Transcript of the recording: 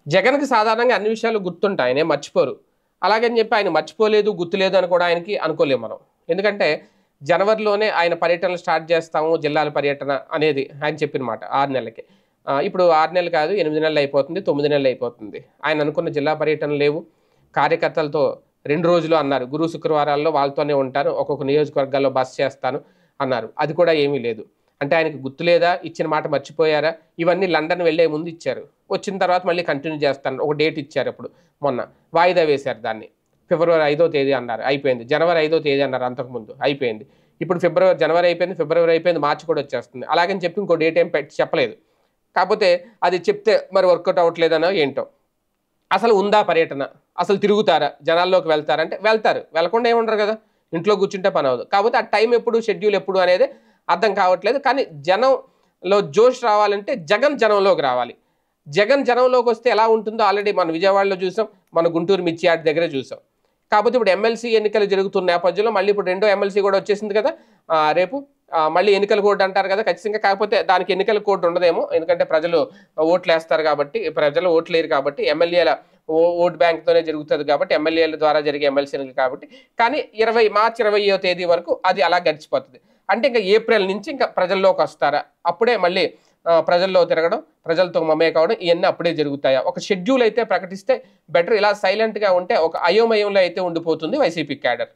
జగన్‌కి సాధారణంగా అన్ని విషయాలు గుర్తుంటాయి. ఆయనేం మర్చిపోరు. అలాగని చెప్పి ఆయన మర్చిపోలేదు, గుర్తులేదు అని కూడా ఆయనకి అనుకోలేము మనం. ఎందుకంటే జనవరిలోనే ఆయన పర్యటనలు స్టార్ట్ చేస్తాము, జిల్లాల పర్యటన అనేది ఆయన చెప్పిన మాట 6 నెలలకి. ఇప్పుడు 6 నెలలు కాదు, 8 నెలలు అయిపోతుంది, 9 నెలలు అయిపోతుంది. ఆయన అనుకున్న జిల్లా పర్యటనలు లేవు. కార్యకర్తలతో 2 రోజులు అన్నారు. గురు, శుక్రవారాల్లో వాళ్ళతోనే ఉంటాను. ఒక్కొక్క నియోజకవర్గాల్లో బస చేస్తాను అన్నారు. అది కూడా ఏమీ లేదు. అంటే ఆయనకు గుర్తులేదా? ఇచ్చిన మాట మర్చిపోయారా? ఇవన్నీ లండన్ వెళ్ళే ముందు ఇచ్చారు. వచ్చిన తర్వాత మళ్ళీ కంటిన్యూ చేస్తాను. ఒక డేట్ ఇచ్చారు అప్పుడు మొన్న. వాయిదా వేశారు దాన్ని. ఫిబ్రవరి 5వ తేదీ అన్నారు. అయిపోయింది. జనవరి 5వ తేదీ అన్నారు అంతకుముందు. అయిపోయింది. ఇప్పుడు జనవరి అయిపోయింది, ఫిబ్రవరి అయిపోయింది, మార్చి కూడా వచ్చేస్తుంది. అలాగని చెప్పి ఇంకో డేట్ ఏం చెప్పలేదు. కాకపోతే అది చెప్తే మరి వర్కౌట్ అవ్వట్లేదనో ఏంటో. అసలు ఉందా పర్యటన? అసలు తిరుగుతారా? జనాల్లోకి వెళ్తారా? అంటే వెళ్తారు. వెళ్ళకుండా ఏముండరు కదా! ఇంట్లో కూర్చుంటే పని అవ్వదు. కాకపోతే ఆ టైం ఎప్పుడు, షెడ్యూల్ ఎప్పుడు అనేది అర్థం కావట్లేదు. కానీ జనంలో జోష్ రావాలంటే జగన్ జనంలోకి రావాలి. జగన్ జనంలోకి వస్తే ఎలా ఉంటుందో ఆల్రెడీ మనం విజయవాడలో చూసాం. మన గుంటూరు మిర్చియార్డ్ దగ్గరే చూసాం. కాకపోతే ఇప్పుడు ఎమ్మెల్సీ ఎన్నికలు జరుగుతున్న నేపథ్యంలో మళ్ళీ ఇప్పుడు రెండో ఎమ్మెల్సీ కూడా వచ్చేసింది కదా! రేపు మళ్ళీ ఎన్నికల కోడ్ అంటారు కదా! ఖచ్చితంగా. కాకపోతే దానికి ఎన్నికల కోడ్ ఉండదేమో. ఎందుకంటే ప్రజలు ఓట్లేస్తారు కాబట్టి, ప్రజలు ఓట్లేరు కాబట్టి ఎమ్మెల్యేల ఓట్ బ్యాంక్‌తోనే జరుగుతది కాబట్టి, ఎమ్మెల్యేల ద్వారా జరిగే ఎమ్మెల్సీ ఎన్నికలు కాబట్టి. కానీ మార్చి 20వ తేదీ వరకు అది అలా గడిచిపోతది. అంటే ఇంకా ఏప్రిల్ నుంచి ఇంకా ప్రజల్లోకి వస్తారా? అప్పుడే మళ్ళీ ప్రజల్లో తిరగడం, ప్రజలతో మమేక అవ్వడం ఇయన్నీ అప్పుడే జరుగుతాయా? ఒక షెడ్యూల్ అయితే ప్రకటిస్తే బెటర్. ఇలా సైలెంట్‌గా ఉంటే ఒక అయోమయంలో అయితే ఉండిపోతుంది వైసీపీ క్యాడర్.